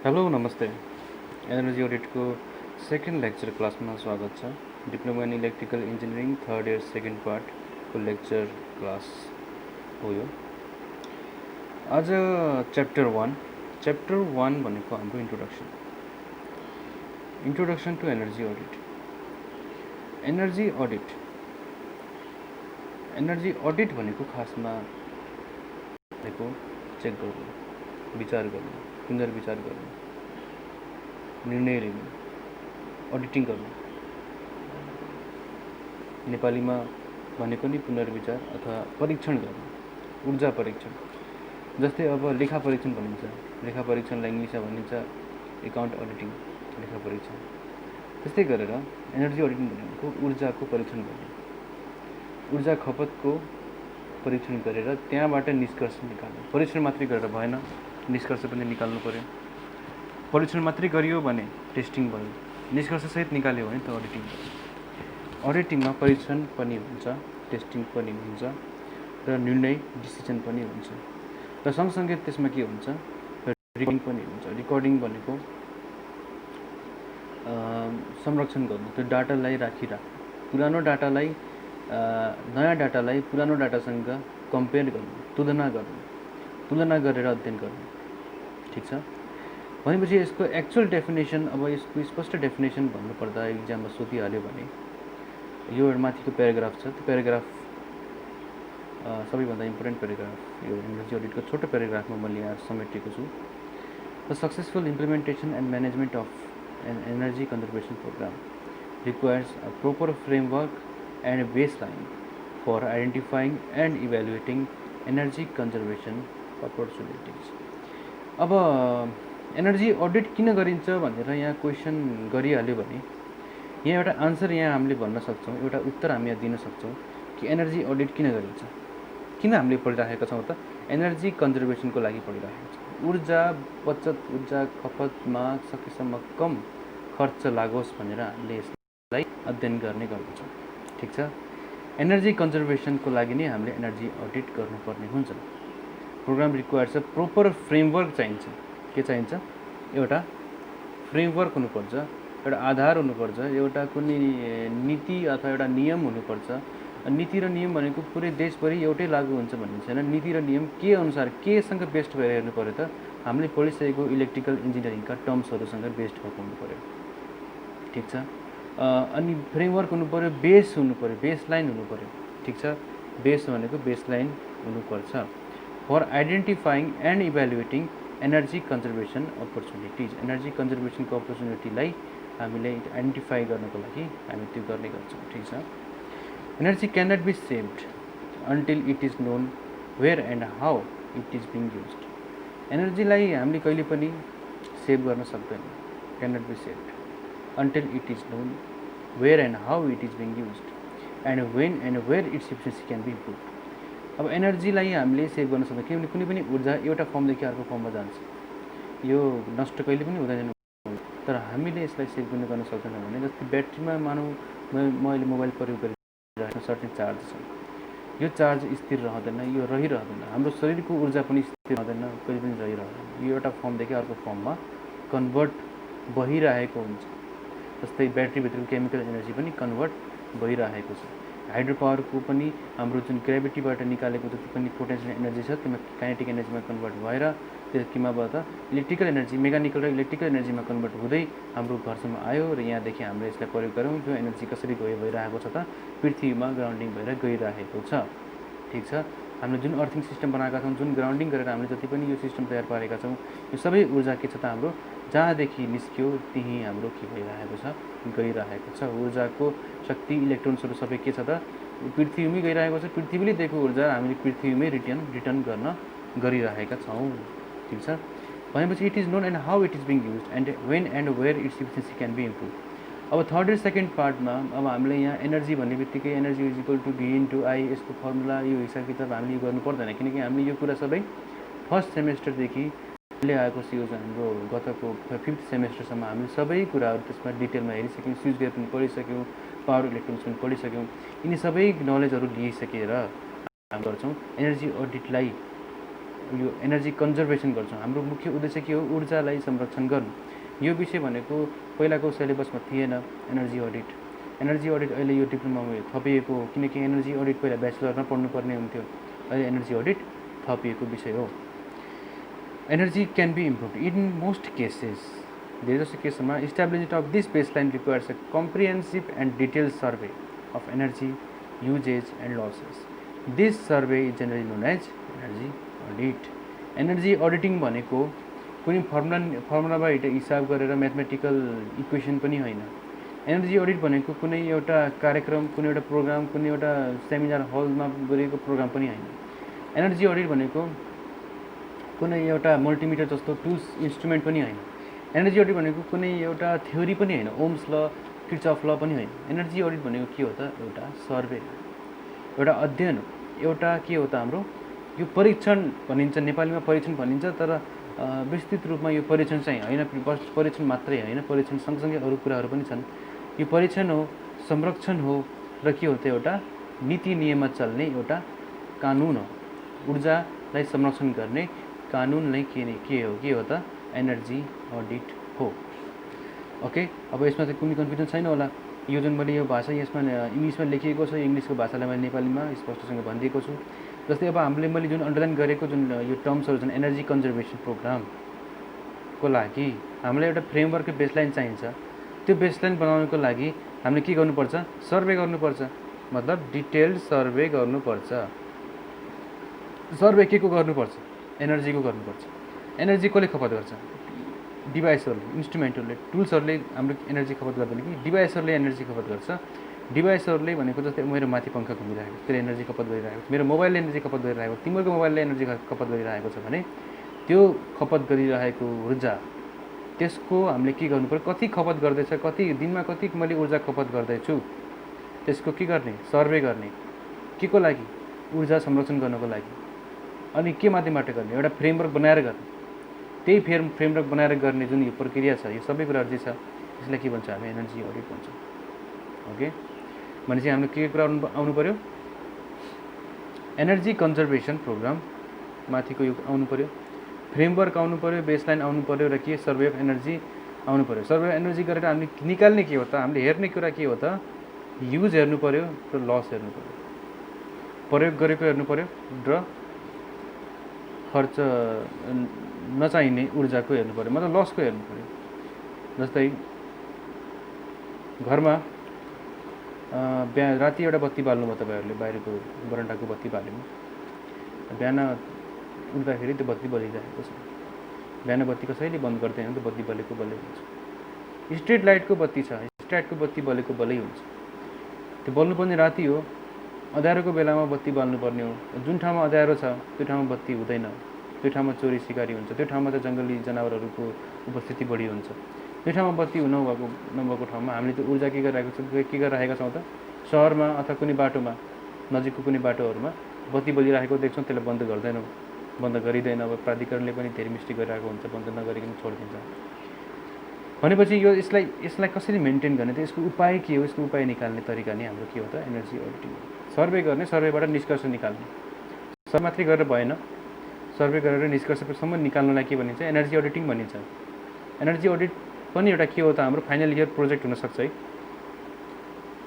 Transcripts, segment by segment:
Hello नमस्ते। Energy ऑडिटको second lecture क्लासमा स्वागत छ। Diploma in electrical engineering third year second पार्टको लेक्चर क्लास हो यो। आज च्याप्टर वान भनेको हाम्रो introduction to energy audit. Energy audit भनेको खासमा भनेको चेक गर्नु, विचार गर्नु, पुनर्विचार गर्नु, निर्णय लिनु, अडिटिङ गर्नु। नेपालीमा भनेको नि पुनर्विचार अथवा परीक्षण गर्नु, ऊर्जा परीक्षण। जस्तै अब लेखा परीक्षण भनिन्छ, लेखा परीक्षणलाई इङ्ग्लिसमा भनिन्छ एकाउन्ट अडिटिङ, लेखा परीक्षण। त्यस्तै गरेर एनर्जी अडिटिङ भनेको ऊर्जाको परीक्षण गर्नु, ऊर्जा खपतको परीक्षण गरेर त्यहाँबाट निष्कर्ष निकाल्नु। परीक्षण मात्रै गरेर भएन, निष्कर्ष पनि निकाल्नु पर्यो। परीक्षण मात्रै गरियो भने टेस्टिङ भयो, निष्कर्षसहित निकाल्यो भने त अडिटिङ भयो। अडिटिङमा परीक्षण पनि हुन्छ, टेस्टिङ पनि हुन्छ र निर्णय डिसिजन पनि हुन्छ र सँगसँगै त्यसमा के हुन्छ, रिकर्डिङ पनि हुन्छ। रिकर्डिङ भनेको संरक्षण गर्नु, त्यो डाटालाई राखिराख्नु, पुरानो डाटालाई नयाँ डाटालाई पुरानो डाटासँग कम्पेयर गर्नु, तुलना गरेर अध्ययन गर्नु। ठिक छ। भनेपछि यसको एक्चुअल डेफिनेसन, अब यसको स्पष्ट डेफिनेसन भन्नुपर्दा इक्जाममा सोधिहाल्यो भने यो माथिको प्याराग्राफ छ, त्यो प्याराग्राफ सबैभन्दा इम्पोर्टेन्ट प्याराग्राफ, यो एनर्जी अडिटको छोटो प्याराग्राफमा मैले यहाँ समेटेको छु। The successful implementation and management of an energy conservation programme requires a proper framework and baseline for identifying and evaluating energy conservation opportunities. अब एनर्जी अडिट किन गरिन्छ भनेर यहाँ क्वेसन गरिहाल्यो भने यहाँ एउटा आन्सर यहाँ हामीले भन्न सक्छौँ, एउटा उत्तर हामी यहाँ दिन सक्छौँ कि एनर्जी अडिट किन गरिन्छ, किन हामीले पढिराखेका छौँ त? एनर्जी कन्जर्भेसनको लागि पढिराखेका छौँ। ऊर्जा बचत, ऊर्जा खपतमा सकेसम्म कम खर्च लागोस् भनेर हामीले यसलाई अध्ययन गर्ने गर्दछौँ। ठिक छ। एनर्जी कन्जर्भेसनको लागि नै हामीले एनर्जी अडिट गर्नुपर्ने हुन्छ। प्रोग्राम रिक्वायर्स प्रोपर फ्रेमवर्क चाहिन्छ। के चाहिन्छ? एउटा फ्रेमवर्क हुनुपर्छ, एउटा आधार हुनुपर्छ, एउटा कुनै नीति अथवा एउटा नियम हुनुपर्छ। नीति र नियम भनेको पुरै देशभरि एउटै लागू हुन्छ भन्ने छैन। नीति र नियम के अनुसार, केसँग बेस्ड भएर हेर्नु पऱ्यो त? हामीले पढिसकेको इलेक्ट्रिकल इन्जिनियरिङका टर्म्सहरूसँग बेस्ड भएको हुनु पऱ्यो। ठिक छ। अनि फ्रेमवर्क हुनु पऱ्यो, बेस हुनु पऱ्यो, बेसलाइन हुनु पऱ्यो। ठिक छ। बेस भनेको बेसलाइन हुनुपर्छ for identifying and evaluating energy conservation opportunities. Energy कन्जर्भेसनको अपर्चुनिटीलाई हामीले आइडेन्टिफाई गर्नको लागि हामी त्यो गर्ने गर्छौँ। ठिक छ। Energy can not be saved until it is known where and how it is being used. एनर्जीलाई हामीले कहिले पनि सेभ गर्न सक्दैनौँ, can not be saved until it is known where and how it is being used and when and where its efficiency can be improve. अब एनर्जीलाई हामीले save गर्न सक्दैन, किनभने कुनै पनि ऊर्जा एउटा फर्मदेखि अर्को फर्ममा जान्छ, यो नष्ट कहिले पनि हुँदैन। तर हामीले यसलाई सेभ गर्न सक्दैनौँ भने, जस्तै ब्याट्रीमा मानौँ म अहिले मोबाइल प्रयोग गरिरहेको सर्टेन चार्ज छ, यो चार्ज स्थिर रहँदैन, यो रहिरहँदैन। हाम्रो शरीरको ऊर्जा पनि स्थिर रहँदैन, कहिले पनि रहिरहँदैन। यो एउटा फर्मदेखि अर्को फर्ममा कन्भर्ट भइरहेको हुन्छ। जस्तै ब्याट्रीभित्रको केमिकल एनर्जी पनि कन्भर्ट भइरहेको छ। हाइड्रो पावरको पनि हाम्रो जुन ग्रेभिटीबाट निकालेको जति पनि पोटेन्सियल एनर्जी छ, त्यसमा काइनेटिक एनर्जीमा कन्भर्ट भएर त्यो केमाबाट इलेक्ट्रिकल एनर्जी, मेकानिकल र इलेक्ट्रिकल एनर्जीमा कन्भर्ट हुँदै हाम्रो घरसम्म आयो र यहाँदेखि हामीले यसलाई प्रयोग गऱ्यौँ। त्यो एनर्जी कसरी भइरहेको छ त? पृथ्वीमा ग्राउन्डिङ भएर गइरहेको छ। ठिक छ। हामीले जुन अर्थिङ सिस्टम बनाएका छौँ, जुन ग्राउन्डिङ गरेर हामीले जति पनि यो सिस्टम तयार पारेका छौँ, यो सबै ऊर्जा के छ त? हाम्रो जहाँदेखि निस्क्यो त्यहीँ हाम्रो के भइरहेको छ? गइरहेको छ। ऊर्जाको शक्ति, इलेक्ट्रोन्सहरू सबै के छ त? पृथ्वीमै गइरहेको छ। पृथ्वीले दिएको ऊर्जा हामीले पृथ्वीमै रिटर्न गर्न गरिरहेका छौँ। ठिक छ। भनेपछि it is known and how it is being use and when and where its efficiency can be improve. अब थर्ड र सेकेन्ड पार्टमा अब हामीले यहाँ एनर्जी भन्ने बित्तिकै energy is equal to V into I, यसको फर्मुला, यो हिसाब किताब हामीले यो गर्नु पर्दैन, किनकि हामीले यो कुरा सबै फर्स्ट सेमेस्टरदेखि ले आएको यो हाम्रो गतको फिफ्थ सेमेस्टरसम्म हामीले सबै कुराहरू त्यसमा डिटेलमा हेरिसक्यौँ। स्विच गेयर पनि पढिसक्यौँ, पावर इलेक्ट्रोन्स पनि पढिसक्यौँ। यिनी सबै नलेजहरू लिइसकेर हामी गर्छौँ एनर्जी अडिटलाई यो एनर्जी कन्जर्भेसन गर्छौँ। हाम्रो मुख्य उद्देश्य के हो? ऊर्जालाई संरक्षण गर्नु। यो विषय भनेको पहिलाको सिलेबसमा थिएन एनर्जी अडिट। एनर्जी अडिट अहिले यो डिप्लोमामा थपिएको हो, किनकि एनर्जी अडिट पहिला ब्याचलरमा पढ्नुपर्ने हुन्थ्यो, अहिले एनर्जी अडिट थपिएको विषय हो। Energy can be improve in most cases. धेरै जस्तो केसमा establishment of this baseline requires a comprehensive and detail survey of energy usages and losses. This survey is generally known as energy audit. Energy auditing भनेको कुनै फर्मुलाबाट हिसाब गरेर mathematical equation पनि होइन। Energy audit भनेको कुनै एउटा कार्यक्रम, कुनै एउटा प्रोग्राम, कुनै एउटा सेमिनार हलमा गरिएको प्रोग्राम पनि होइन। एनर्जी अडिट भनेको कुनै एउटा मल्टिमिटर जस्तो टुल्स इन्स्ट्रुमेन्ट पनि होइन। एनर्जी अडिट भनेको कुनै एउटा थ्योरी पनि होइन, ओम्स ल, किर्चफ ल पनि होइन। एनर्जी अडिट भनेको के हो त? एउटा सर्वे, एउटा अध्ययन हो, एउटा के हो त हाम्रो यो परीक्षण भनिन्छ, नेपालीमा परीक्षण भनिन्छ, तर विस्तृत रूपमा यो परीक्षण चाहिँ होइन, परीक्षण मात्रै होइन, परीक्षण सँगसँगै अरू कुराहरू पनि छन्। यो परीक्षण हो, संरक्षण हो, र के हो त? एउटा नीति नियममा चल्ने एउटा कानुन हो। ऊर्जालाई संरक्षण गर्ने कानुन नै के हो त? एनर्जी अडिट हो। ओके, अब यसमा चाहिँ कुनै कन्फ्युजन छैन होला। यो जुन मैले यो भाषा यसमा इङ्ग्लिसमा लेखिएको छ, इङ्ग्लिसको भाषालाई मैले नेपालीमा स्पष्टसँग भनिदिएको छु। जस्तै अब मैले जुन अन्डरलाइन गरेको जुन यो टर्म्सहरू छन्, एनर्जी कन्जर्भेसन प्रोग्रामको लागि हामीलाई एउटा फ्रेमवर्कको बेसलाइन चाहिन्छ। त्यो बेसलाइन बनाउनको लागि हामीले के गर्नुपर्छ? सर्वे गर्नुपर्छ, मतलब डिटेल्ड सर्वे गर्नुपर्छ। सर्वे के को गर्नुपर्छ? एनर्जीको गर्नुपर्छ। एनर्जी कसले खपत गर्छ? डिभाइसहरूले, इन्स्ट्रुमेन्टहरूले, टुल्सहरूले हाम्रो एनर्जी खपत गर्दैन कि डिभाइसहरूले एनर्जी खपत गर्छ। डिभाइसहरूले भनेको जस्तै मेरो माथि पङ्खा घुमिरहेको, त्यसले एनर्जी खपत गरिरहेको छ, मेरो मोबाइलले एनर्जी खपत गरिरहेको, तिमीहरूको मोबाइलले एनर्जी खपत गरिरहेको छ भने त्यो खपत गरिरहेको ऊर्जा, त्यसको हामीले के गर्नु पर्यो? कति खपत गर्दैछ, कति दिनमा कति मैले ऊर्जा खपत गर्दैछु, त्यसको के गर्ने? सर्वे गर्ने। के को लागि? ऊर्जा संरक्षण गर्नको लागि। अनि के माध्यमबाट गर्ने? एउटा फ्रेमवर्क बनाएर गर्ने। त्यही फ्रेमवर्क बनाएर गर्ने जुन यो प्रक्रिया छ, यो सबै कुराहरू चाहिँ छ, यसलाई के भन्छ? हामी एनर्जी अडिट भन्छौँ। ओके, भनेपछि हाम्रो के कुरा आउनु पर्यो? एनर्जी कन्जर्भेसन प्रोग्राम माथिको यो आउनु पर्यो, फ्रेमवर्क आउनु पर्यो, बेसलाइन आउनु पर्यो, र के सर्वे अफ एनर्जी आउनु पर्यो। सर्वे अफ एनर्जी गरेर हामीले निकाल्ने के हो त? हामीले हेर्ने कुरा के हो त? युज हेर्नु पर्यो र लस हेर्नु पर्यो, प्रयोग गरेको हेर्नु पर्यो र खर्च नचाहिने ऊर्जाको हेर्नु पर्यो, मतलब लसको हेर्नु पर्यो। जस्तै घरमा राति एउटा बत्ती बाल्नुभयो तपाईँहरूले, बाहिरको बरन्डाको बत्ती बाल्नु, बिहान उठ्दाखेरि त्यो बत्ती बलिरहेको छ। बिहान बत्ती कसैले बन्द गर्दैन, त्यो बत्ती बलेको बलै हुन्छ। स्ट्रिट लाइटको बत्ती छ, स्ट्रिटको बत्ती बलेको बलै हुन्छ। त्यो बल्नुपर्ने राति हो, अँध्यारोको बेलामा बत्ती बाल्नुपर्ने हो। जुन ठाउँमा अँध्यारो छ त्यो ठाउँमा बत्ती हुँदैन, त्यो ठाउँमा चोरी सिकारी हुन्छ, त्यो ठाउँमा त जङ्गली जनावरहरूको उपस्थिति बढी हुन्छ। त्यो ठाउँमा बत्ती नभएको ठाउँमा हामीले त्यो ऊर्जा के गरिरहेका छौँ त? सहरमा अथवा कुनै बाटोमा, नजिकको कुनै बाटोहरूमा बत्ती बलिरहेको देख्छौँ, त्यसलाई बन्द गर्दैनौँ, बन्द गरिँदैन। अब प्राधिकरणले पनि धेरै मिस्टेक गरिरहेको हुन्छ, बन्द नगरिकन छोडिदिन्छ। भनेपछि यसलाई कसरी मेन्टेन गर्ने त? यसको उपाय के हो? यसको उपाय निकाल्ने तरिका नै हाम्रो के हो त? Energy auditing. सर्वे गर्ने, सर्वेबाट निष्कर्ष निकाल्ने। सर्वे मात्रै गरेर भएन, सर्वे गरेर निष्कर्षसम्म निकाल्नलाई के भनिन्छ? एनर्जी अडिटिङ भनिन्छ। एनर्जी अडिट पनि एउटा के हो त? हाम्रो फाइनल इयर प्रोजेक्ट हुनसक्छ है,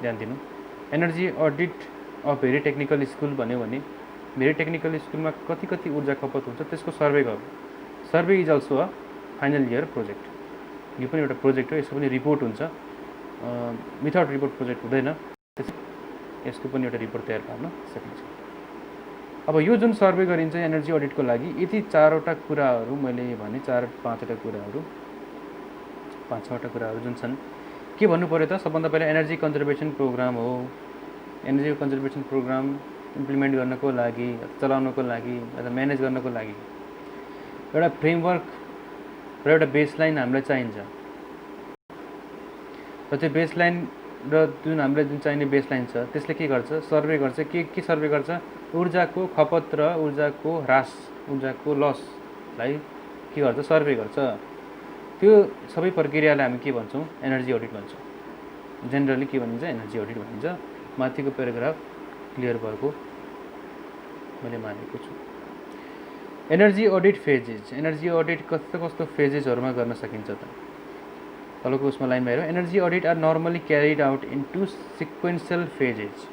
ध्यान दिनु। Energy audit of very technical school भन्यो भने भेरी टेक्निकल स्कुलमा कति ऊर्जा खपत हुन्छ त्यसको सर्वे गर्नु। Survey is also a final year project. यो पनि एउटा प्रोजेक्ट हो, यसको पनि रिपोर्ट हुन्छ। विदाउट रिपोर्ट प्रोजेक्ट हुँदैन, यसको पनि एउटा रिपोर्ट तयार पार्न सकिन्छ। अब यो जुन सर्वे गरिन्छ एनर्जी अडिटको लागि, यति 4वटा कुराहरू मैले भने, 4-5वटा कुराहरू, 5-6वटा कुराहरू जुन छन्, के भन्नु पर्यो त? सबभन्दा पहिला एनर्जी कन्जर्भेसन प्रोग्राम हो। एनर्जी कन्जर्भेसन प्रोग्राम इम्प्लिमेन्ट गर्नको लागि, चलाउनको लागि, अथवा म्यानेज गर्नको लागि एउटा फ्रेमवर्क र एउटा बेसलाइन हामीलाई चाहिन्छ। र त्यो बेसलाइन र हामीलाई जुन चाहिने बेसलाइन छ, त्यसले के गर्छ? सर्वे गर्छ। के सर्वे गर्छ? ऊर्जाको खपत र ऊर्जाको ह्रास, ऊर्जाको लसलाई के गर्छ? सर्वे गर्छ। त्यो सबै प्रक्रियालाई हामी के भन्छौँ? एनर्जी अडिट भन्छौँ। जेनरली के भनिन्छ? एनर्जी अडिट भनिन्छ। माथिको प्याराग्राफ क्लियर भएको मैले मानेको छु। Energy audit phases, energy audit कस्तो कस्तो फेजेसहरूमा गर्न सकिन्छ त? तलको उसमा लाइनमा हेरौँ, energy audit are normally carried out in 2 sequential phases,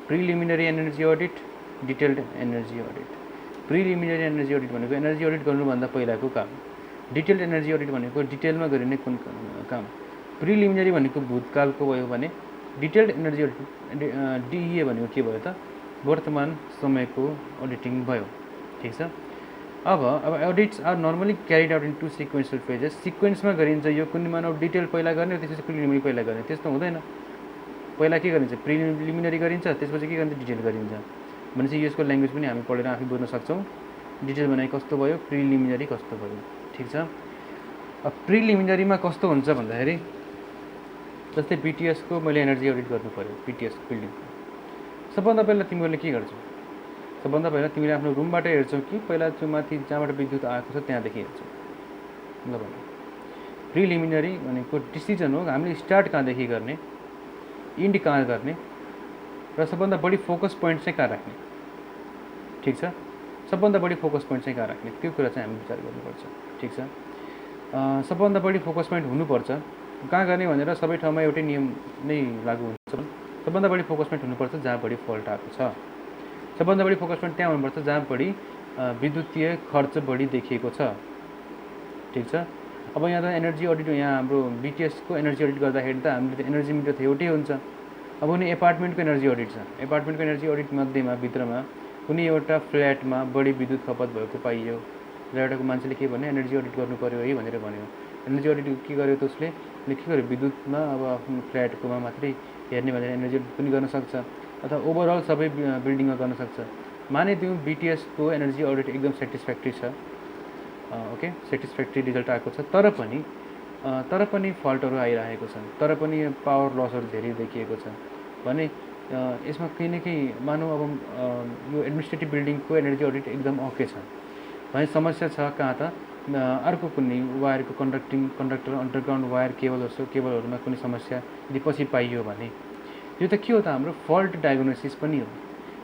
preliminary energy audit, detailed energy audit. Preliminary energy audit भनेको एनर्जी अडिट गर्नुभन्दा पहिलाको काम, डिटेल्ड एनर्जी अडिट भनेको डिटेलमा गरिने कुन काम। प्रिलिमिनरी भनेको भूतकालको भयो भने डिटेल्ड एनर्जी अडिट डिइए भनेको के भयो त? वर्तमान समयको अडिटिङ भयो। ठिक छ। अब audits are normally carried out in 2 sequential phases, सिक्वेन्समा गरिन्छ। यो कुनै मानव डिटेल पहिला गर्ने त्यसपछि प्रिलिमिनरी पहिला गर्ने, त्यस्तो हुँदैन। पहिला के गरिन्छ? प्रिलिमिनरी गरिन्छ, त्यसपछि के गरिन्छ? डिटेल गरिन्छ। भनेपछि यसको ल्याङ्ग्वेज पनि हामी पढेर आफै बुझ्न सक्छौँ। डिटेल भनेको कस्तो भयो, प्रिलिमिनरी कस्तो भयो। ठिक छ। अब प्रिलिमिनरीमा कस्तो हुन्छ भन्दाखेरि जस्तै बिटिएसको मैले एनर्जी अडिट गर्नु पऱ्यो, बिटिएस बिल्डिङ। सबभन्दा पहिला तिमीहरूले के गर्छौ? सबभन्दा पहिला तिमीले आफ्नो रुमबाटै हेर्छौ कि पहिला त्यो माथि जहाँबाट विद्युत आएको छ त्यहाँदेखि हेर्छौ? ल भन्नु। प्रिलिमिनरी भनेको डिसिजन हो, हामीले स्टार्ट कहाँदेखि गर्ने, इन्ड कहाँ गर्ने र सबभन्दा बढी फोकस पोइन्ट चाहिँ कहाँ राख्ने। ठिक छ। सबभन्दा बढी फोकस पोइन्ट चाहिँ कहाँ राख्ने, त्यो कुरा चाहिँ हामी विचार गर्नुपर्छ। ठिक छ। सबभन्दा बढी फोकस पोइन्ट हुनुपर्छ कहाँ गर्ने भनेर सबै ठाउँमा एउटै नियम नै लागु हुन्छ। सबभन्दा बढी फोकस पोइन्ट हुनुपर्छ जहाँ बढी फल्ट आएको छ। सबभन्दा बढी फोकस पोइन्ट त्यहाँ हुनुपर्छ जहाँ बढी विद्युतीय खर्च बढी देखिएको छ। ठिक छ। अब यहाँ त एनर्जी अडिट, यहाँ हाम्रो बिटिएसको एनर्जी अडिट गर्दाखेरि त हामीले त एनर्जी मिटर त एउटै हुन्छ। अब कुनै एपार्टमेन्टको एनर्जी अडिट छ, एपार्टमेन्टको एनर्जी अडिट मध्येमा भित्रमा कुनै एउटा फ्ल्याटमा बढी विद्युत खपत भएको पाइयो र एउटाको मान्छेले के भन्यो, एनर्जी अडिट गर्नु पऱ्यो है भनेर भन्यो। एनर्जी अडिट के गर्यो त उसले के गर्यो, विद्युतमा अब आफ्नो फ्ल्याटकोमा मात्रै हेर्ने भनेर एनर्जी अडिट पनि गर्न सक्छ, अथवा ओभरअल सबै बिल्डिङमा गर्न सक्छ। मानिदिउँ बिटिएसको एनर्जी अडिट एकदम सेटिस्फ्याक्ट्री छ, ओके, सेटिस्फ्याक्ट्री रिजल्ट आएको छ, तर पनि फल्टहरू आइरहेको छ, तर पनि पावर लसहरू धेरै देखिएको छ भने यसमा केही न केही मानौँ अब यो एडमिनिस्ट्रेटिभ बिल्डिङको एनर्जी अडिट एकदम ओके छ भने समस्या छ कहाँ त? अर्को कुनै वायरको कन्डक्टर अन्डरग्राउन्ड वायर केबलहरूमा कुनै समस्या यदि पछि पाइयो भने यो त के हो त? हाम्रो फल्ट डायग्नोसिस पनि हो।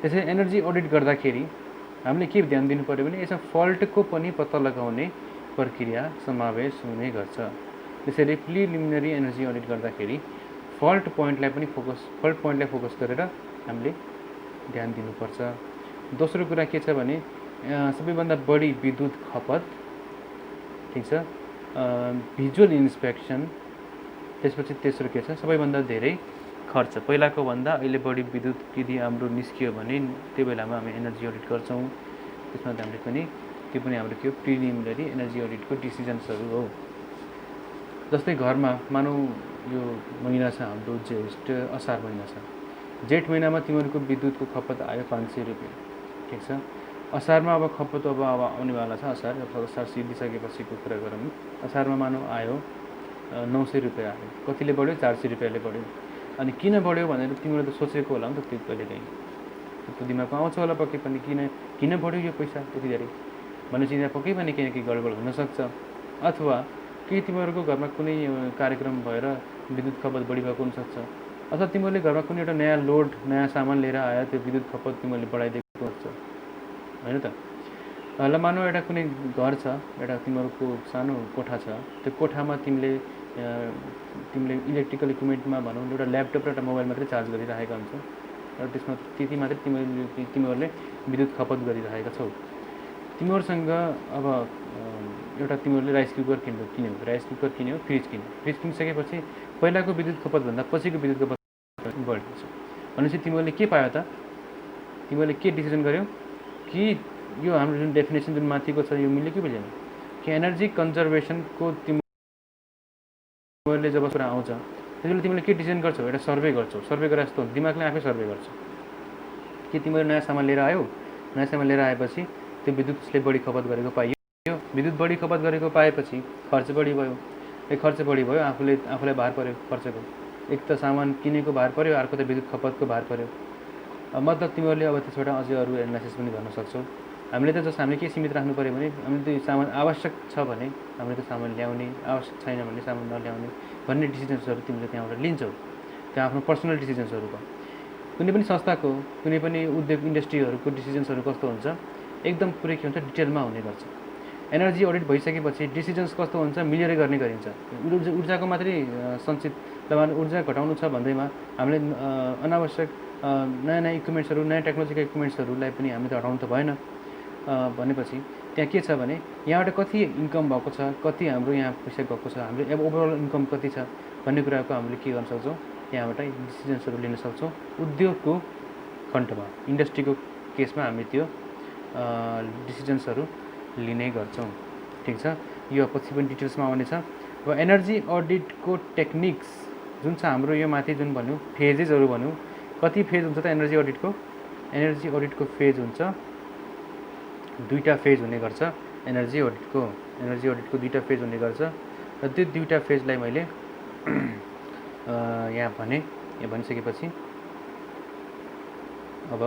त्यसैले एनर्जी अडिट गर्दाखेरि हामीले के ध्यान दिनु पऱ्यो भने यसमा फल्टको पनि पत्ता लगाउने प्रक्रिया समावेश हुने गर्छ। त्यसैले प्रिलिमिनरी एनर्जी अडिट गर्दाखेरि फल्ट पोइन्टलाई फोकस गरेर हामीले ध्यान दिनुपर्छ। दोस्रो कुरा के छ भने सबैभन्दा बढी विद्युत खपत, ठिक छ, भिजुअल इन्स्पेक्सन, त्यसपछि तेस्रो के छ, सबैभन्दा धेरै खर्च। पहिलाको भन्दा अहिले बढी विद्युत यदि हाम्रो निस्कियो भने त्यो बेलामा हामी एनर्जी अडिट गर्छौँ। त्यसमा हामीले पनि त्यो पनि हाम्रो के हो, प्रिलिमिनरी एनर्जी अडिटको डिसिजन्सहरू हो। जस्तै घरमा मानौँ यो महिना छ हाम्रो जेठ असार महिना छ, जेठ महिनामा तिमीहरूको विद्युतको खपत आयो 500 रुपियाँ। ठिक छ। असारमा अब खपत अब आउनेवाला छ, असार सिद्धिसकेपछिको कुरा गरौँ। असारमा मानौँ आयो 900 रुपियाँ आयो, कतिले बढ्यो? 400 रुपियाँले बढ्यो। अनि किन बढ्यो भनेर तिमीले त सोचेको होला नि त, त्यो कहिलेकाहीँ त्यो दिमागमा आउँछ होला पक्कै पनि, किन बढ्यो यो पैसा त्यति धेरै भनेपछि यहाँ पक्कै पनि केही न केही गडबड हुनसक्छ। अथवा केही तिमीहरूको घरमा कुनै कार्यक्रम भएर विद्युत खपत बढी भएको हुनसक्छ, अथवा तिमीहरूले घरमा कुनै एउटा नयाँ लोड नयाँ सामान लिएर आयो, त्यो विद्युत खपत तिमीहरूले बढाइदिएको हुन्छ, होइन त? ल मानौँ एउटा कुनै घर छ, एउटा तिमीहरूको सानो कोठा छ, त्यो कोठामा तिमीले इलेक्ट्रिकल इक्विपमेन्टमा भनौँ एउटा ल्यापटप र एउटा मोबाइल मात्रै चार्ज गरिरहेका हुन्छौ र त्यसमा त्यति मात्रै तिमीहरूले विद्युत खपत गरिरहेका छौ। तिमीहरूसँग अब एउटा तिमीहरूले राइस कुकर किन्यौ, फ्रिज किनिसकेपछि पहिलाको विद्युत खपतभन्दा पछिको विद्युत खपत बढेको छ भनेपछि तिमीहरूले के पायो त? तिमीहरूले के डिसिजन गर्यौ कि यो हाम्रो जुन डेफिनेसन जुन माथिको छ यो मिल्यो कि मिलेन? कि एनर्जी कन्जर्भेसनको तिमीहरूले जब कुरा आउँछ त्यसले तिमीले के डिसिजन गर्छौ? एउटा सर्वे गर्छौ। सर्वे गरे जस्तो दिमागले आफै सर्वे गर्छ कि तिमीले नयाँ सामान लिएर आयो, नयाँ सामान लिएर आएपछि त्यो विद्युत उसले बढी खपत गरेको पाइयो, विद्युत बढी खपत गरेको पाएपछि खर्च बढी भयो, खर्च बढी भयो, आफूलाई भार पर्यो खर्चको। एक त सामान किनेको भार पर्यो, अर्को त विद्युत खपतको भार पर्यो। मतलब तिमीहरूले अब त्यसबाट अझै अरू एनालाइसिस पनि गर्न सक्छौ। हामीले त जस्तो हामीले के सीमित राख्नु पऱ्यो भने हामीले त्यो सामान आवश्यक छ भने हामीले त्यो सामान ल्याउने, आवश्यक छैन भने सामान नल्याउने भन्ने डिसिजन्सहरू तिमीले त्यहाँबाट लिन्छौ। त्यो आफ्नो पर्सनल डिसिजन्सहरू भयो। कुनै पनि संस्थाको, कुनै पनि उद्योग इन्डस्ट्रीहरूको डिसिजन्सहरू कस्तो हुन्छ? एकदम पुरै के हुन्छ डिटेलमा हुने गर्छ। एनर्जी अडिट भइसकेपछि डिसिजन्स कस्तो हुन्छ मिलेरै गर्ने गरिन्छ। ऊर्जाको मात्रै सञ्चित ऊर्जा घटाउनु छ भन्दैमा हामीले अनावश्यक नयाँ नयाँ इक्विपमेन्ट्सहरू नयाँ टेक्नोलोजीका इक्विपमेन्ट्सहरूलाई पनि हामीले हटाउनु त भएन। भनेपछि त्यहाँ के छ भने यहाँबाट कति इन्कम भएको छ, कति हाम्रो यहाँ पैसा गएको छ, हाम्रो अब ओभरअल इन्कम कति छ भन्ने कुराको हामीले के गर्न सक्छौँ, यहाँबाट डिसिजन्सहरू लिन सक्छौँ। उद्योगको खण्डमा इन्डस्ट्रीको केसमा हामी त्यो डिसिजन्सहरू लिने गर्छौँ। ठिक छ, यो पछि पनि डिटेल्समा आउनेछ। अब एनर्जी अडिटको टेक्निक्स जुन छ हाम्रो यो माथि जुन भन्यो फेजेसहरू भन्यो, कति फेज हुन्छ त एनर्जी अडिटको? एनर्जी अडिटको फेज हुन्छ दुईवटा फेज हुने गर्छ। एनर्जी अडिटको दुईवटा फेज हुने गर्छ र त्यो दुईवटा फेजलाई मैले यहाँ भनिसकेपछि अब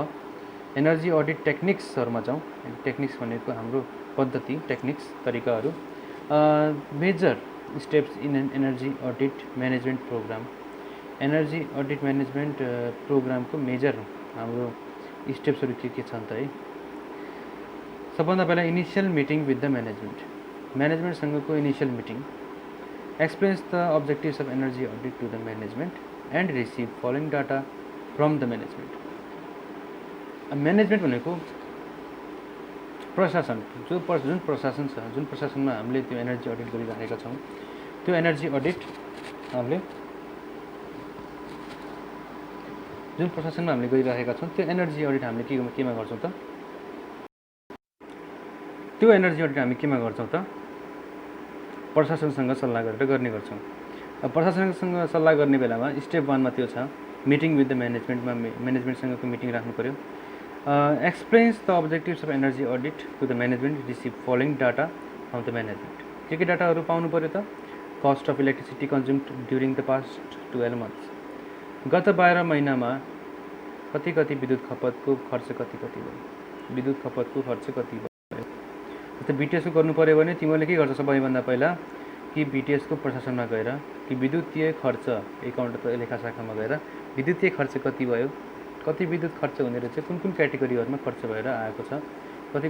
एनर्जी अडिट टेक्निक्सहरूमा जाउँ। टेक्निक्स भनेको हाम्रो पद्धति, टेक्निक्स, तरिकाहरू। Major steps in an energy audit management programme. Energy audit management प्रोग्रामको मेजर हाम्रो स्टेप्सहरू के छन् त है? सबभन्दा पहिला इनिसियल मिटिङ विथ द म्यानेजमेन्टसँगको initial meeting. Explains the objectives of energy audit to the management and receive following data from the management. Management भनेको प्रशासन, जुन प्रशासन छ, जुन प्रशासनमा हामीले त्यो एनर्जी अडिट गरिराखेका छौँ, त्यो एनर्जी अडिट हामीले जुन प्रशासनमा हामीले गरिराखेका छौँ त्यो एनर्जी अडिट हामीले केमा गर्छौँ त? त्यो एनर्जी अडिट हामी केमा गर्छौँ त? प्रशासनसँग सल्लाह गरेर गर्ने गर्छौँ। अब प्रशासनसँग सल्लाह गर्ने बेलामा स्टेप 1मा त्यो छ मिटिङ विथ द म्यानेजमेन्टमा म्यानेजमेन्टसँगको मिटिङ राख्नु पऱ्यो। Explains the objectives of energy audit to the management, receive following data from the management. के डाटाहरू पाउनु पऱ्यो त? Cost of electricity consumed during the past 12 months. गत 12 महिनामा कति विद्युत खपतको खर्च कति भयो, विद्युत खपतको खर्च कति भयो। जस्तै बिटिएसको गर्नु पऱ्यो भने तिमीहरूले के गर्छ सबैभन्दा पहिला कि बिटिएसको प्रशासनमा गएर कि विद्युतीय खर्च एकाउन्ट लेखा शाखामा गएर विद्युतीय खर्च कति भयो, कति विद्युत खर्च हुने रहेछ, कुन क्याटेगोरीहरूमा खर्च भएर आएको छ, कति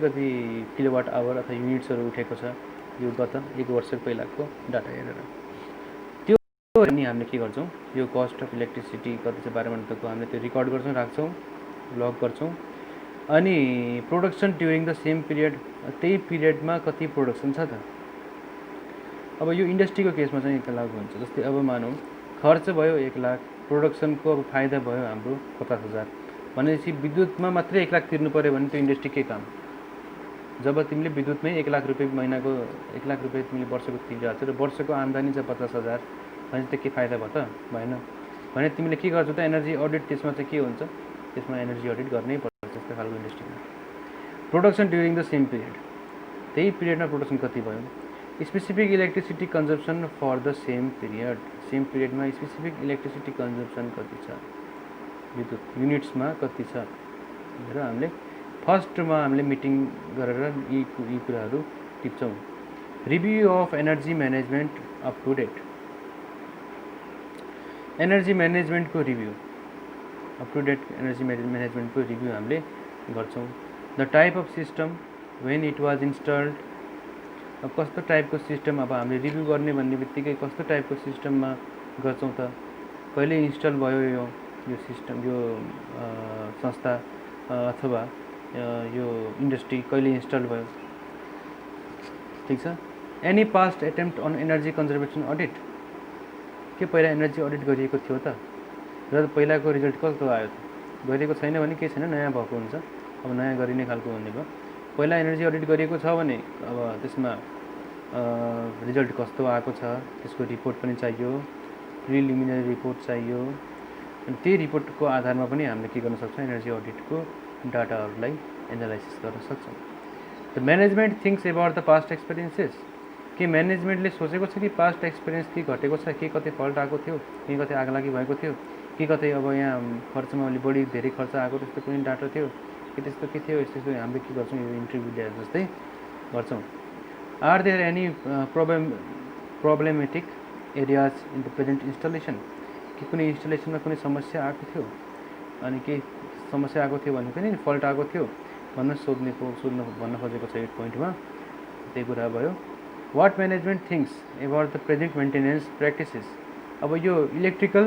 किलोवाट आवर अथवा युनिट्सहरू उठेको छ, यो गत 1 वर्ष पहिलाको डाटा हेरेर त्यो अनि हामीले के गर्छौँ, यो कस्ट अफ इलेक्ट्रिसिटी कति छ 12 महिनाको हामीले त्यो रेकर्ड गर्छौँ, राख्छौँ, लग गर्छौँ। अनि production during the same period, त्यही पिरियडमा कति प्रोडक्सन छ त? अब यो इन्डस्ट्रीको केसमा चाहिँ लागु हुन्छ। जस्तै अब मानौँ खर्च भयो 1 लाख, प्रोडक्सनको अब फाइदा भयो हाम्रो 50,000 भनेपछि विद्युतमा मात्रै 1 लाख तिर्नु पऱ्यो भने त्यो इन्डस्ट्री के काम? जब तिमीले विद्युतमै 1 लाख रुपियाँ महिनाको 1 लाख रुपियाँ तिमीले वर्षको तिरिरहेको छ र वर्षको आम्दानी चाहिँ 50,000 भने त के फाइदा भयो त? भएन। भने तिमीले के गर्छौ त? एनर्जी अडिट त्यसमा चाहिँ के हुन्छ? त्यसमा एनर्जी अडिट गर्नै पर्छ त्यस्तो खालको इन्डस्ट्रीमा। Production during the same period, त्यही पिरियडमा प्रोडक्सन कति भयो। Specific electricity consumption for the same पिरियडमा स्पेसिफिक इलेक्ट्रिसिटी कन्जम्पसन कति छ, विद्युत युनिट्समा कति छ भनेर हामीले फर्स्टमा हामीले मिटिङ गरेर यी कुराहरू टिप्छौँ। Review of energy management up to date. Energy म्यानेजमेन्टको review, up to date energy म्यानेजमेन्टको रिभ्यू हामीले गर्छौँ। The type of system, when it was installed, अब कस्तो टाइपको सिस्टम, अब हामीले रिभ्यू गर्ने भन्ने बित्तिकै कस्तो टाइपको सिस्टममा गर्छौँ त? कहिले इन्स्टल भयो यो सिस्टम, यो संस्था अथवा यो इन्डस्ट्री कहिले इन्स्टल भयो। ठिक छ। Any past attempt on energy conservation audit, के पहिला एनर्जी अडिट गरिएको थियो त? र पहिलाको रिजल्ट कस्तो आयो त? गरिएको छैन भने के छैन, नयाँ भएको हुन्छ। अब नयाँ गरिने खालको भन्ने भयो। पहिला एनर्जी अडिट गरिएको छ भने अब त्यसमा रिजल्ट कस्तो आएको छ त्यसको रिपोर्ट पनि चाहियो, प्रिलिमिनरी रिपोर्ट चाहियो। अनि त्यही रिपोर्टको आधारमा पनि हामीले के गर्न सक्छौँ, एनर्जी अडिटको डाटाहरूलाई एनालाइसिस गर्न सक्छौँ। The management thinks about the past experiences, के म्यानेजमेन्टले सोचेको छ कि पास्ट एक्सपिरियन्स के घटेको छ, के कतै फल्ट आएको थियो, के कतै आगलागी भएको थियो, के कतै अब यहाँ खर्चमा अलि बढी धेरै खर्च आएको त्यस्तो कुनै डाटा थियो कि त्यस्तो के थियो, यस्तो हामीले के गर्छौँ, यो इन्टरभ्यू लिएर जस्तै गर्छौँ। Are there any problematic areas in the present installation, कि कुनै इन्स्टलेसनमा कुनै समस्या आएको थियो, अनि केही समस्या आएको थियो भने पनि फल्ट आएको थियो, भन्न खोजेको छ 8 पोइन्टमा त्यही कुरा भयो। What management things about the present maintenance practices. अब यो इलेक्ट्रिकल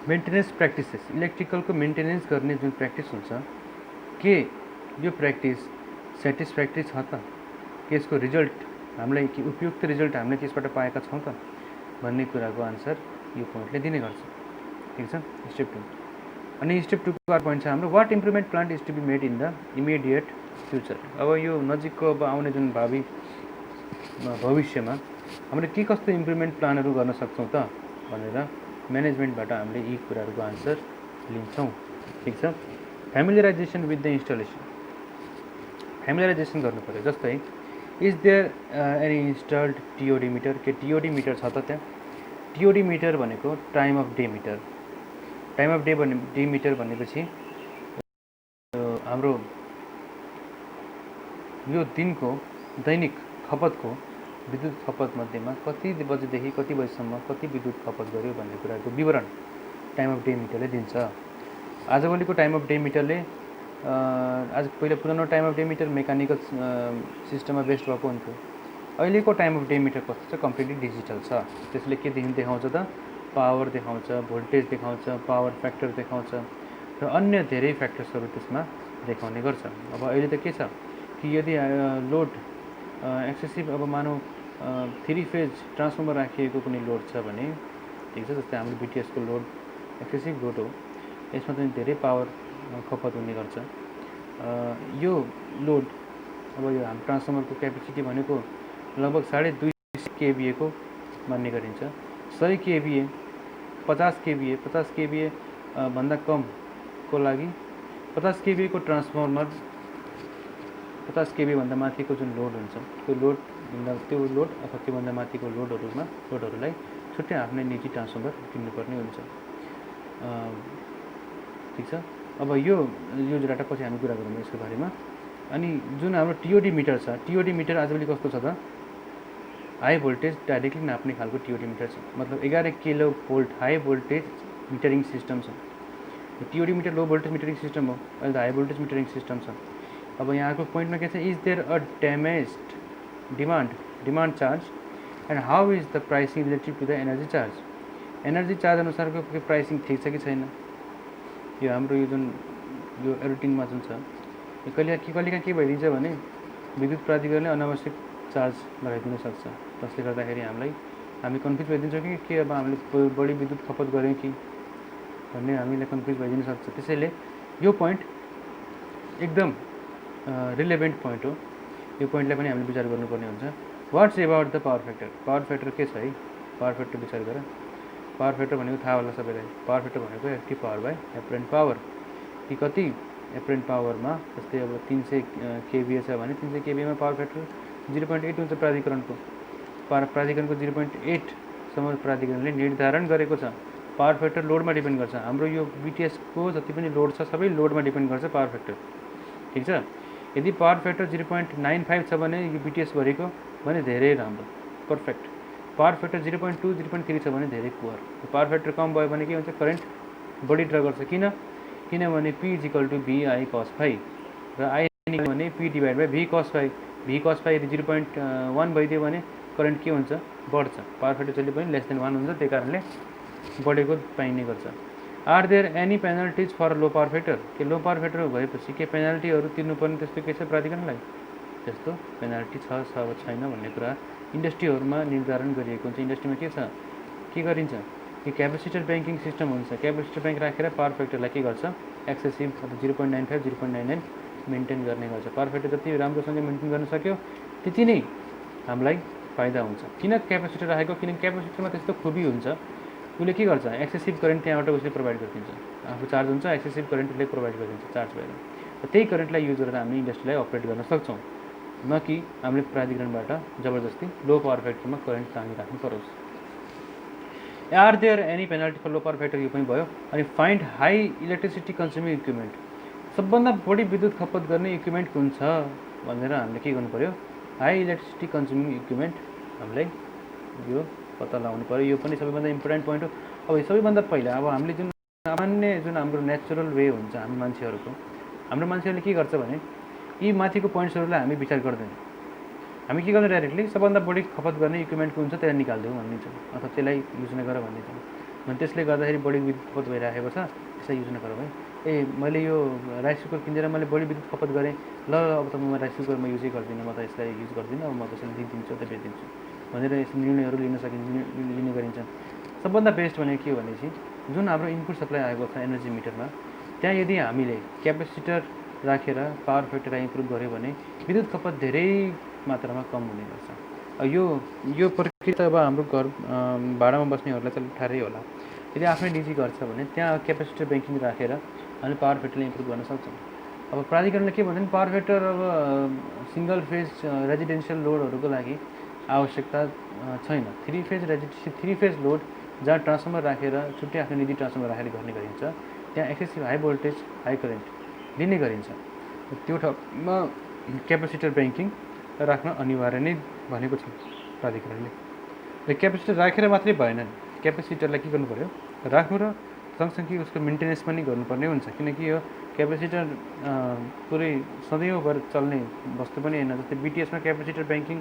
मेन्टेनेन्स प्र्याक्टिसेस, इलेक्ट्रिकलको मेन्टेनेन्स गर्ने जुन प्र्याक्टिस हुन्छ, के यो प्र्याक्टिस सेटिस्फ्याक्ट्री छ त, के यसको रिजल्ट हामीलाई के उपयुक्त रिजल्ट हामीले त्यसबाट पाएका छौँ त भन्ने कुराको आन्सर यो पोइन्टले दिने गर्छ। ठिक छ, स्टेप 2। अनि स्टेप 2 को पोइन्ट छ हाम्रो what improvement plant is to be made in the immediate future. अब यो नजिकको अब आउने जुन भविष्यमा हामीले के कस्तो इम्प्रुभमेन्ट प्लानहरू गर्न सक्छौँ त भनेर म्यानेजमेन्टबाट हामीले यी कुराहरूको आन्सर लिन्छौँ। ठिक छ, familiarisation with the installation, familiarisation गर्नु पऱ्यो। जस्तै is there any installed TOD meter, के टिओडी मिटर छ त त्यहाँ? टिओडी मिटर भनेको time of day meter. Time of day meter भनेपछि हाम्रो यो दिनको दैनिक खपतको विद्युत खपत मध्येमा कति बजेदेखि कति बजीसम्म कति विद्युत खपत गर्यो भन्ने कुराको विवरण टाइम अफ डे मिटरले दिन्छ। आजभोलिको टाइम अफ डे मिटरले आज पहिला पुरानो time of day metre mechanical सिस्टममा बेस्ड भएको हुन्थ्यो। अहिलेको टाइम अफ डे मिटर कस्तो छ? कम्प्लिटली डिजिटल छ। त्यसले के देखाउँछ त? पावर देखाउँछ, भोल्टेज देखाउँछ, पावर फ्याक्टर देखाउँछ र अन्य धेरै फ्याक्टर्सहरू त्यसमा देखाउने गर्छ। अब अहिले त के छ कि यदि लोड एक्सेसिभ, अब मानौँ 3 फेज ट्रान्सफर्मर राखिएको कुनै लोड छ भने, ठिक छ, जस्तै हाम्रो बिटिएसको लोड एक्सेसिभ लोड हो, यसमा चाहिँ धेरै पावर खपत हुने गर्छ। यो लोड अब यो हाम्रो ट्रान्सफर्मरको क्यापेसिटी भनेको लगभग 2.5 केभिए को मान्ने गरिन्छ। 100 केभिए 50 केभिए भन्दा कमको लागि 50 केभिए को ट्रान्सफर्मर 50 केभी भन्दा माथिको जुन लोड हुन्छ त्यो लोड अथवा त्योभन्दा माथिको लोडहरूलाई छुट्टै आफ्नै निजी ट्रान्सफर्मर किन्नुपर्ने हुन्छ। ठिक छ, अब यो डाटा पछि हामी कुरा गरौँ यसको बारेमा। अनि जुन हाम्रो टिओडी मिटर छ, टिओडी मिटर आजभोलि कस्तो छ त? हाई भोल्टेज डाइरेक्टली नाप्ने खालको टिओडी मिटर छ। मतलब 11 kilo volt high voltage metering system छ। टिओडी मिटर लो भोल्टेज मिटरिङ सिस्टम हो, अहिले त हाई भोल्टेज मिटरिङ सिस्टम छ। अब यहाँको पोइन्टमा के छ? Is there a damaged demand charge and how is the pricing relative to the energy charge. Energy charge अनुसारको प्राइसिङ ठिक छ कि छैन? यो हाम्रो यो जुन यो रुटिनमा जुन छ, यो कहिलेकाहीँ के भइदिन्छ भने विद्युत प्राधिकरणले अनावश्यक चार्ज लगाइदिन सक्छ, जसले गर्दाखेरि हामी कन्फ्युज भइदिन्छौँ कि अब हामीले बढी विद्युत खपत गऱ्यौँ कि भन्ने हामीलाई कन्फ्युज भइदिन सक्छ। त्यसैले यो पोइन्ट एकदम रिलेभेन्ट पोइन्ट हो। यो पोइन्टलाई पनि हामीले विचार गर्नुपर्ने हुन्छ। What's about the power factor. Power factor के छ है? पावर फ्याक्टर विचार गर। पावर फ्याक्टर भनेको थाहा होला सबैलाई। पावर फ्याक्टर भनेको एक्टिभ पावर बाई एपरेन्ट पावर। कि कति एपरेन्ट पावरमा, जस्तै अब 300 केभिए छ भने 300 केभिएमा पावर फ्याक्टर 0.8 हुन्छ। प्राधिकरणको 0.8 सम्म प्राधिकरणले निर्धारण गरेको छ। पावर फ्याक्टर लोडमा डिपेन्ड गर्छ। हाम्रो यो बिटिएसको जति पनि लोड छ सबै लोडमा डिपेन्ड गर्छ पावर फ्याक्टर। ठिक छ, यदि पावर फ्याक्टर 0.95 छ भने यो बिटिएस भरेको भने धेरै राम्रो, पर्फेक्ट। पावर फ्याक्टर 0.2 0.3 छ भने धेरै पुअर। पावर फ्याक्टर कम भयो भने के हुन्छ? करेन्ट बढी ड्र गर्छ। किनभने P = VI cos phi र I भने P/V cos phi। V cos phi यदि 0.1 भइदियो भने करेन्ट के हुन्छ? बढ्छ। पावर फ्याक्टर जहिले पनि लेस देन 1 हुन्छ, त्यही कारणले बढेको पाइने गर्छ। Are there any penalties for low power factor. के लो पावर फ्याक्टर भएपछि के पेनल्टीहरू तिर्नुपर्ने त्यस्तो के छ प्राधिकरणलाई? त्यस्तो पेनल्टी छ छैन भन्ने कुरा इन्डस्ट्रीहरूमा निर्धारण गरिएको हुन्छ। इन्डस्ट्रीमा के गरिन्छ कि क्यापेसिटर ब्याङ्किङ सिस्टम हुन्छ। क्यापेसिटर ब्याङ्क राखेर पावर फ्याक्टरलाई के गर्छ? एक्सेसिभ अथवा 0.95 0.99 मेन्टेन गर्ने गर्छ। पावर फ्याक्टर जति राम्रोसँग मेन्टेन गर्न सक्यो त्यति नै हामीलाई फाइदा हुन्छ। किन क्यापेसिटर राखेको? किनकि क्यापेसिटरमा त्यस्तो खुबी हुन्छ, उसले के गर्छ? एक्सेसिभ करेन्ट त्यहाँबाट उसले प्रोभाइड गरिदिन्छ। आफू चार्ज हुन्छ, एक्सेसिभ करेन्ट उसले प्रोभाइड गरिदिन्छ चार्ज भएर। र त्यही करेन्टलाई युज गरेर हामी इन्डस्ट्रीलाई अपरेट गर्न सक्छौँ, न कि हामीले प्राधिकरणबाट जबरजस्ती लो पावर फ्याक्टरमा करेन्ट तानिराख्नु परोस्। Are there any penalty for low power factor, यो पनि भयो। अनि find high electricity consuming equipment. सबभन्दा बढी विद्युत खपत गर्ने इक्विपमेन्ट कुन छ भनेर हामीले के गर्नु पऱ्यो? हाई इलेक्ट्रिसिटी कन्ज्युमिङ इक्विपमेन्ट हामीलाई यो पत्ता लगाउनु पऱ्यो। यो पनि सबैभन्दा इम्पोर्टेन्ट पोइन्ट हो। अब सबैभन्दा पहिला अब हामीले जुन सामान्य जुन हाम्रो नेचुरल वे हुन्छ हामी मान्छेहरूको, हाम्रो मान्छेहरूले के गर्छ भने यी माथिको पोइन्ट्सहरूलाई हामी विचार गर्दैन। हामी के गर्छौँ, डाइरेक्टली सबभन्दा बढी खपत गर्ने इक्विपमेन्टको हुन्छ त्यसलाई निकालिदेऊ भनिदिन्छौँ अथवा त्यसलाई युज नगर भनिदिन्छौँ। अनि त्यसले गर्दाखेरि बढी विद्युत खपत भइरहेको छ, त्यसलाई युज नगरौँ है। मैले यो राइस कुकर किनेर मैले बढी विद्युत खपत गरेँ, ल अब त म राइस कुकर म युजै गर्दिनँ, म त यसलाई युज गर्दिनँ, अब म त्यसलाई दिइदिन्छु अथवा बेचिदिन्छु भनेर यस्तो निर्णयहरू लिने गरिन्छन्। सबभन्दा बेस्ट भनेको के हो भनेपछि जुन हाम्रो इनपुट सप्लाई आएको छ एनर्जी मिटरमा, त्यहाँ यदि हामीले क्यापेसिटर राखेर पावर फ्याक्टरलाई इम्प्रुभ गऱ्यो भने विद्युत खपत धेरै मात्रामा कम हुने गर्छ। यो प्रक्रिया त अब हाम्रो घर भाडामा बस्नेहरूलाई चाहिँ अप्ठ्यारै होला। यदि आफ्नै निजी घर छ भने त्यहाँ क्यापेसिटर ब्याङ्किङ राखेर अनि पावर फ्याक्टरलाई इम्प्रुभ गर्न सक्छौँ। अब प्राधिकरणले के भन्छन्, पावर फ्याक्टर अब सिङ्गल फेज रेजिडेन्सियल लोडहरूको लागि आवश्यकता छैन। थ्री फेज लोड जहाँ ट्रान्सफर्मर राखेर छुट्टै आफ्नो निजी ट्रान्सफर्मर राखेर गर्ने गरिन्छ, त्यहाँ excessive high voltage high current लिने गरिन्छ। त्यो ठाउँमा क्यापेसिटर ब्याङ्किङ राख्न अनिवार्य नै भनेको छ प्राधिकरणले। र क्यापेसिटर राखेर मात्रै भएन, क्यापेसिटरलाई के गर्नु पऱ्यो, राख्नु र सँगसँगै उसको मेन्टेनेन्स पनि गर्नुपर्ने हुन्छ। किनकि यो क्यापेसिटर पुरै सदैवभर चल्ने वस्तु पनि होइन। जस्तै बिटिएसमा क्यापेसिटर ब्याङ्किङ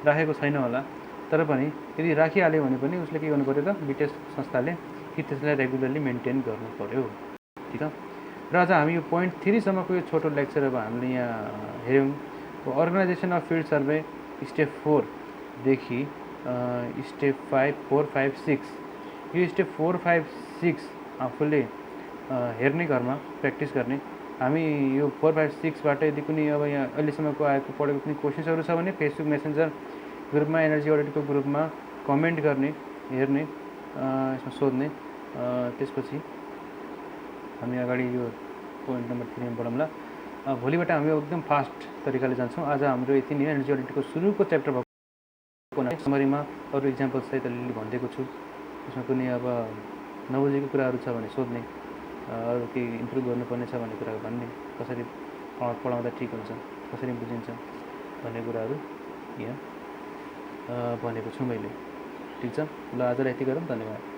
राखेको छैन होला, तर पनि यदि राखिहाल्यो भने पनि उसले के गर्नु पऱ्यो त, बिटिएस संस्थाले कि त्यसलाई रेगुलरली मेन्टेन गर्नु पऱ्यो। ठिक छ। र अझ हामी यो पोइन्ट 3 सम्मको यो छोटो लेक्चर अब हामीले यहाँ हेऱ्यौँ। Organisation of field survey step 4 देखि स्टेप 5, 4, 5, 6, यो स्टेप 4, 5, 6 आफूले हेर्ने घरमा प्र्याक्टिस गर्ने। हामी यो 4, 5, 6बाट यदि कुनै अब यहाँ अहिलेसम्मको आएको पढेको कुनै क्वेसन्सहरू छ भने फेसबुक मेसेन्जर ग्रुपमा, एनर्जी अडिटको ग्रुपमा कमेन्ट गर्ने, हेर्ने, यसमा सोध्ने। त्यसपछि हामी अगाडि यो पोइन्ट नम्बर 3 मा बढौँला। भोलिबाट हामी एकदम फास्ट तरिकाले जान्छौँ। आज हाम्रो यति नै एनर्जी अडिटको सुरुको च्याप्टर भएको समरीमा अरू इक्जाम्पल सहित अलिअलि भनिदिएको छु। त्यसमा कुनै अब नबुझेको कुराहरू छ भने सोध्ने, अरू केही इम्प्रुभ गर्नुपर्ने छ भन्ने कुरा भन्ने, कसरी पढाउँदा ठिक हुन्छ, कसरी बुझिन्छ भन्ने कुराहरू यहाँ भनेको छु मैले। ठिक छ। ल आजलाई यति गरौँ। धन्यवाद।